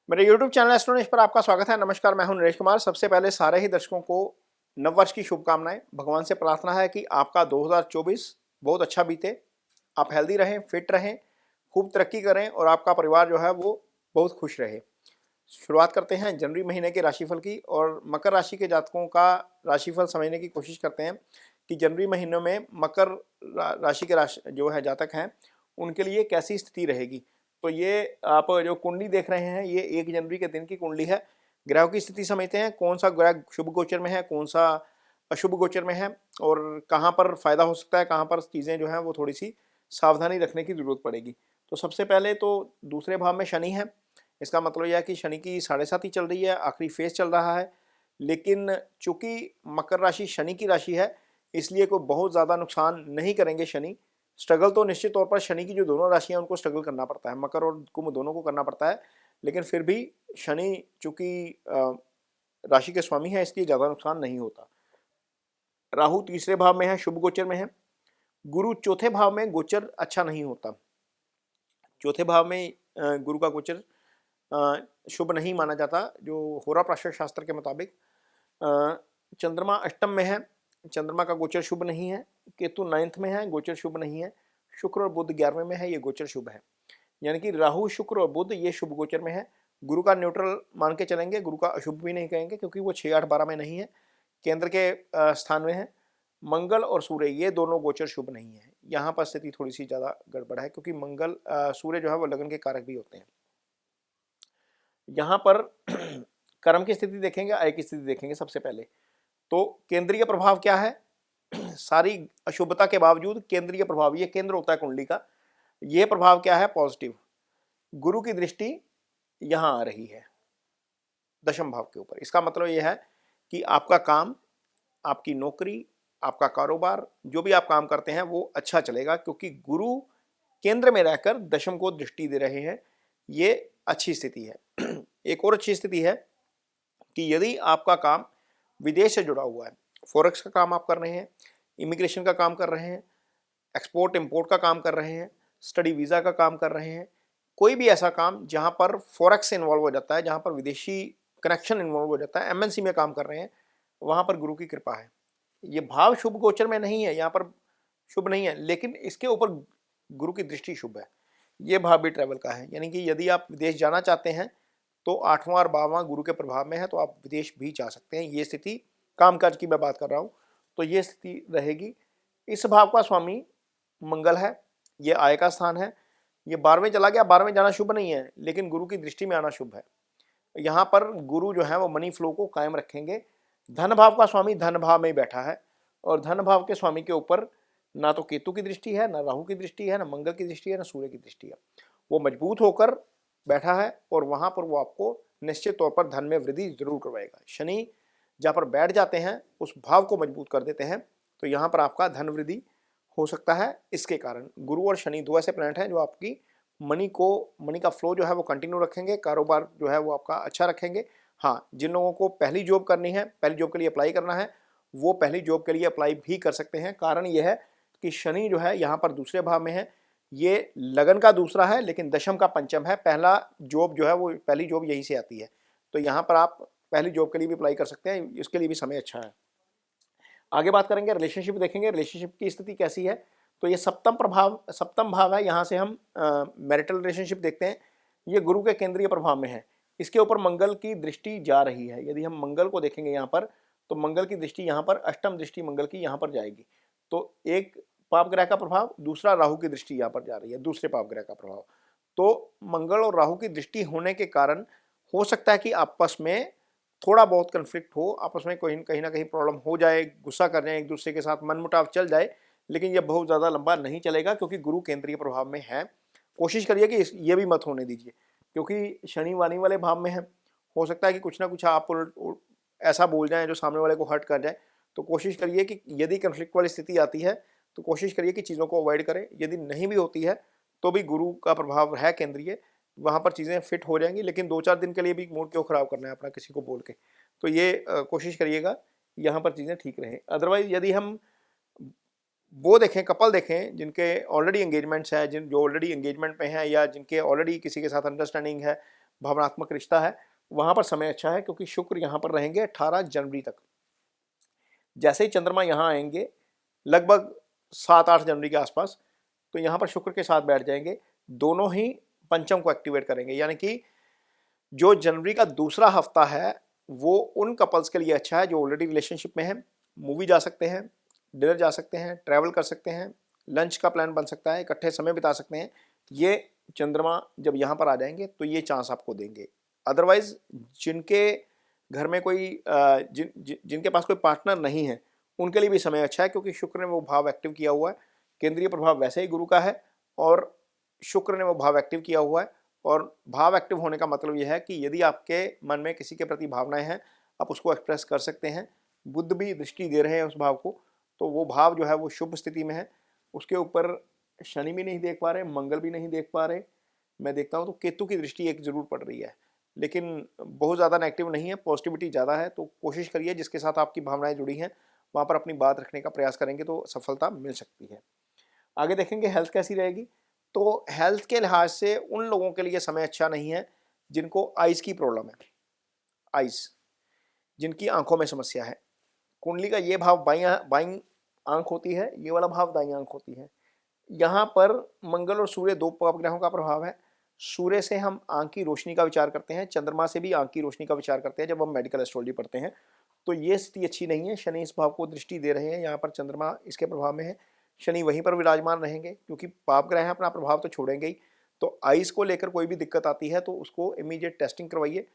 मेरे YouTube channel astronaut पर आपका स्वागत है। नमस्कार, मैं हूं नरेश कुमार। सबसे पहले सारे ही दर्शकों को नववर्ष की शुभकामनाएं। भगवान से प्रार्थना है कि आपका 2024 बहुत अच्छा बीते, आप हेल्दी रहें, फिट रहें, खूब तरक्की करें और आपका परिवार जो है वो बहुत खुश रहे। शुरुआत करते हैं जनवरी महीने के राशिफल की और मकर राशि के जातकों का राशिफल समझने की कोशिश करते हैं कि जनवरी महीने में मकर राशि के जो है जातक हैं उनके लिए कैसी स्थिति रहेगी। तो ये आप जो कुंडली देख रहे हैं ये 1 जनवरी के दिन की कुंडली है। ग्रहों की स्थिति समझते हैं, कौन सा ग्रह शुभ गोचर में है, कौन सा अशुभ गोचर में है और कहाँ पर फायदा हो सकता है, कहाँ पर चीज़ें जो हैं वो थोड़ी सी सावधानी रखने की जरूरत पड़ेगी। तो सबसे पहले तो दूसरे भाव में शनि है। इसका मतलब यह है कि शनि की 7.5 चल रही है, आखिरी फेज चल रहा है। लेकिन चूंकि मकर राशि शनि की राशि है इसलिए कोई बहुत ज़्यादा नुकसान नहीं करेंगे शनि। स्ट्रगल तो निश्चित तौर पर शनि की जो दोनों राशियां उनको स्ट्रगल करना पड़ता है, मकर और कुंभ दोनों को करना पड़ता है। लेकिन फिर भी शनि चूंकि राशि के स्वामी है इसलिए ज़्यादा नुकसान नहीं होता। राहु तीसरे भाव में है, शुभ गोचर में है। गुरु चौथे भाव में गोचर अच्छा नहीं होता। चौथे भाव में गुरु का गोचर शुभ नहीं माना जाता जो होरा प्राशर शास्त्र के मुताबिक। चंद्रमा अष्टम में है, चंद्रमा का गोचर शुभ नहीं है। केतु 9th में है, गोचर शुभ नहीं है। शुक्र और बुध 11वें में है, ये गोचर शुभ है। यानी कि राहु, शुक्र और बुध ये शुभ गोचर में है। गुरु का न्यूट्रल मान के चलेंगे, गुरु का अशुभ भी नहीं कहेंगे क्योंकि वो 6, 8, 12 में नहीं है, केंद्र के स्थान में है। मंगल और सूर्य ये दोनों गोचर शुभ नहीं है। यहाँ पर स्थिति थोड़ी सी ज़्यादा गड़बड़ है क्योंकि मंगल सूर्य जो है वो लगन के कारक भी होते हैं। यहाँ पर कर्म की स्थिति देखेंगे, आय की स्थिति देखेंगे। सबसे पहले तो केंद्रीय प्रभाव क्या है, सारी अशुभता के बावजूद केंद्रीय प्रभाव, ये केंद्र होता है कुंडली का, ये प्रभाव क्या है, पॉजिटिव। गुरु की दृष्टि यहां आ रही है दशम भाव के ऊपर। इसका मतलब यह है कि आपका काम, आपकी नौकरी, आपका कारोबार, जो भी आप काम करते हैं वो अच्छा चलेगा क्योंकि गुरु केंद्र में रहकर दशम को दृष्टि दे रहे हैं। ये अच्छी स्थिति है। एक और अच्छी स्थिति है कि यदि आपका काम विदेश से जुड़ा हुआ है, फॉरेक्स का काम आप कर रहे हैं, इमिग्रेशन का काम कर रहे हैं, एक्सपोर्ट इंपोर्ट का काम कर रहे हैं, स्टडी वीज़ा का काम कर रहे हैं, कोई भी ऐसा काम जहां पर फॉरेक्स इन्वॉल्व हो जाता है, जहां पर विदेशी कनेक्शन इन्वॉल्व हो जाता है, एमएनसी में काम कर रहे हैं, वहां पर गुरु की कृपा है। ये भाव शुभ गोचर में नहीं है, यहाँ पर शुभ नहीं है, लेकिन इसके ऊपर गुरु की दृष्टि शुभ है। ये भाव भी ट्रैवल का है, यानी कि यदि आप विदेश जाना चाहते हैं तो 8वां और 12वां गुरु के प्रभाव में है तो आप विदेश भी जा सकते हैं। ये स्थिति कामकाज की मैं बात कर रहा हूँ, तो ये स्थिति रहेगी। इस भाव का स्वामी मंगल है, ये आय का स्थान है। ये 12वें चला गया, 12वें जाना शुभ नहीं है लेकिन गुरु की दृष्टि में आना शुभ है। यहाँ पर गुरु जो है वो मनी फ्लो को कायम रखेंगे। धन भाव का स्वामी धन भाव में ही बैठा है और धन भाव के स्वामी के ऊपर ना तो केतु की दृष्टि है, ना राहु की दृष्टि है, ना मंगल की दृष्टि है, ना सूर्य की दृष्टि है। वो मजबूत होकर बैठा है और वहां पर वो आपको निश्चित तौर पर धन में वृद्धि जरूर करवाएगा। शनि जहाँ पर बैठ जाते हैं उस भाव को मजबूत कर देते हैं, तो यहाँ पर आपका धन वृद्धि हो सकता है। इसके कारण गुरु और शनि दो ऐसे प्लैनेट हैं जो आपकी मनी का फ्लो जो है वो कंटिन्यू रखेंगे, कारोबार जो है वो आपका अच्छा रखेंगे। हाँ, जिन लोगों को पहली जॉब करनी है, पहली जॉब के लिए अप्लाई करना है, वो पहली जॉब के लिए अप्लाई भी कर सकते हैं। कारण यह है कि शनि जो है यहाँ पर दूसरे भाव में है। ये लगन का दूसरा है लेकिन दशम का पंचम है। पहला जॉब जो है वो पहली जॉब यहीं से आती है, तो यहाँ पर आप पहली जॉब के लिए भी अप्लाई कर सकते हैं, इसके लिए भी समय अच्छा है। आगे बात करेंगे, रिलेशनशिप देखेंगे, रिलेशनशिप की स्थिति कैसी है। तो ये सप्तम भाव है, यहाँ से हम मैरिटल रिलेशनशिप देखते हैं। ये गुरु के केंद्रीय प्रभाव में है, इसके ऊपर मंगल की दृष्टि जा रही है। यदि हम मंगल को देखेंगे यहाँ पर तो मंगल की दृष्टि यहाँ पर, अष्टम दृष्टि मंगल की यहाँ पर जाएगी। तो एक पाप ग्रह का प्रभाव, दूसरा राहु की दृष्टि यहाँ पर जा रही है, दूसरे पाप ग्रह का प्रभाव। तो मंगल और राहु की दृष्टि होने के कारण हो सकता है कि आपस में थोड़ा बहुत कन्फ्लिक्ट हो, आपस में कहीं ना कहीं प्रॉब्लम हो जाए, गुस्सा कर जाए एक दूसरे के साथ, मनमुटाव चल जाए। लेकिन ये बहुत ज़्यादा लंबा नहीं चलेगा क्योंकि गुरु केंद्रीय प्रभाव में है। कोशिश करिए कि ये भी मत होने दीजिए क्योंकि शनि वाणी वाले भाव में है। हो सकता है कि कुछ ना कुछ आप ऐसा बोल जाएं जो सामने वाले को हर्ट कर जाए। तो कोशिश करिए कि यदि कन्फ्लिक्ट वाली स्थिति आती है तो कोशिश करिए कि चीज़ों को अवॉइड करें। यदि नहीं भी होती है तो भी गुरु का प्रभाव है केंद्रीय, वहाँ पर चीज़ें फिट हो जाएंगी। लेकिन 2-4 दिन के लिए भी मूड क्यों ख़राब करना है अपना किसी को बोल के। तो ये कोशिश करिएगा यहाँ पर चीज़ें ठीक रहें। अदरवाइज यदि हम वो देखें, कपल देखें जिनके ऑलरेडी एंगेजमेंट्स हैं, जो ऑलरेडी एंगेजमेंट में हैं या जिनके ऑलरेडी किसी के साथ अंडरस्टैंडिंग है, भावनात्मक रिश्ता है, वहां पर समय अच्छा है क्योंकि शुक्र यहाँ पर रहेंगे 18 जनवरी तक। जैसे ही चंद्रमा यहाँ आएंगे लगभग 7-8 जनवरी के आसपास, तो यहाँ पर शुक्र के साथ बैठ जाएंगे, दोनों ही पंचम को एक्टिवेट करेंगे। यानी कि जो जनवरी का दूसरा हफ्ता है वो उन कपल्स के लिए अच्छा है जो ऑलरेडी रिलेशनशिप में है। मूवी जा सकते हैं, डिनर जा सकते हैं, ट्रैवल कर सकते हैं, लंच का प्लान बन सकता है, इकट्ठे समय बिता सकते हैं। ये चंद्रमा जब यहाँ पर आ जाएंगे तो ये चांस आपको देंगे। अदरवाइज जिनके घर में कोई जिनके पास कोई पार्टनर नहीं है उनके लिए भी समय अच्छा है क्योंकि शुक्र ने वो भाव एक्टिव किया हुआ है। केंद्रीय प्रभाव वैसे ही गुरु का है और शुक्र ने वो भाव एक्टिव किया हुआ है। और भाव एक्टिव होने का मतलब यह है कि यदि आपके मन में किसी के प्रति भावनाएं हैं आप उसको एक्सप्रेस कर सकते हैं। बुध भी दृष्टि दे रहे हैं उस भाव को, तो वो भाव जो है वो शुभ स्थिति में है। उसके ऊपर शनि भी नहीं देख पा रहे, मंगल भी नहीं देख पा रहे, मैं देखता हूँ तो केतु की दृष्टि एक जरूर पड़ रही है, लेकिन बहुत ज़्यादा नेगेटिव नहीं है, पॉजिटिविटी ज़्यादा है। तो कोशिश करिए जिसके साथ आपकी भावनाएं जुड़ी हैं वहाँ पर अपनी बात रखने का प्रयास करेंगे तो सफलता मिल सकती है। आगे देखेंगे हेल्थ कैसी रहेगी। तो हेल्थ के लिहाज से उन लोगों के लिए समय अच्छा नहीं है जिनको आइज की प्रॉब्लम है, आइज जिनकी आंखों में समस्या है। कुंडली का ये भाव बाईं आंख होती है, ये वाला भाव दाईं आंख होती है। यहाँ पर मंगल और सूर्य दो ग्रहों का प्रभाव है। सूर्य से हम आंख की रोशनी का विचार करते हैं, चंद्रमा से भी आंख की रोशनी का विचार करते हैं जब हम मेडिकल एस्ट्रोलॉजी पढ़ते हैं। तो ये स्थिति अच्छी नहीं है। शनि इस भाव को दृष्टि दे रहे हैं, यहाँ पर चंद्रमा इसके प्रभाव में है, शनि वहीं पर विराजमान रहेंगे क्योंकि पाप ग्रह हैं, अपना प्रभाव तो छोड़ेंगे ही। तो आइस को लेकर कोई भी दिक्कत आती है तो उसको इमीडिएट टेस्टिंग करवाइए,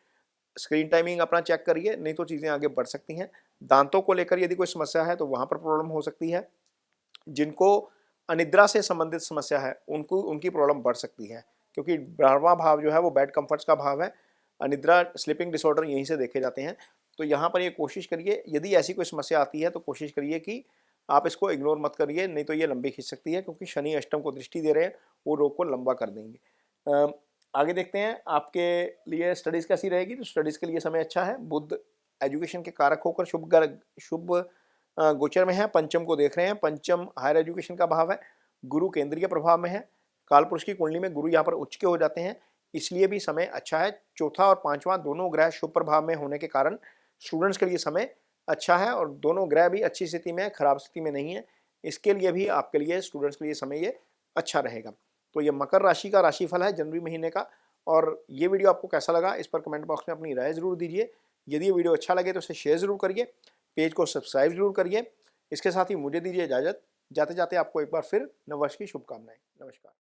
स्क्रीन टाइमिंग अपना चेक करिए, नहीं तो चीज़ें आगे बढ़ सकती हैं। दांतों को लेकर यदि कोई समस्या है तो वहाँ पर प्रॉब्लम हो सकती है। जिनको अनिद्रा से संबंधित समस्या है उनकी प्रॉब्लम बढ़ सकती है क्योंकि 12वां भाव जो है वो बेड कंफर्ट्स का भाव है। अनिद्रा स्लीपिंग डिसऑर्डर यहीं से देखे जाते हैं। तो यहाँ पर ये कोशिश करिए, यदि ऐसी कोई समस्या आती है तो कोशिश करिए कि आप इसको इग्नोर मत करिए, नहीं तो ये लंबी खिंच सकती है क्योंकि शनि अष्टम को दृष्टि दे रहे हैं, वो रोग को लंबा कर देंगे। आगे देखते हैं आपके लिए स्टडीज़ कैसी रहेगी। तो स्टडीज़ के लिए समय अच्छा है। बुध एजुकेशन के कारक होकर शुभ गोचर में है, पंचम को देख रहे हैं, पंचम हायर एजुकेशन का भाव है। गुरु केंद्रीय प्रभाव में है, कालपुरुष की कुंडली में गुरु यहाँ पर उच्च के हो जाते हैं, इसलिए भी समय अच्छा है। चौथा और पांचवा दोनों ग्रह शुभ प्रभाव में होने के कारण स्टूडेंट्स के लिए समय अच्छा है और दोनों ग्रह भी अच्छी स्थिति में है, खराब स्थिति में नहीं है। इसके लिए भी आपके लिए स्टूडेंट्स के लिए समय ये अच्छा रहेगा। तो ये मकर राशि का राशिफल है जनवरी महीने का। और ये वीडियो आपको कैसा लगा इस पर कमेंट बॉक्स में अपनी राय जरूर दीजिए। यदि ये वीडियो अच्छा लगे तो इसे शेयर जरूर करिए, पेज को सब्सक्राइब जरूर करिए। इसके साथ ही मुझे दीजिए इजाजत, जाते जाते आपको एक बार फिर नववर्ष की शुभकामनाएं। नमस्कार।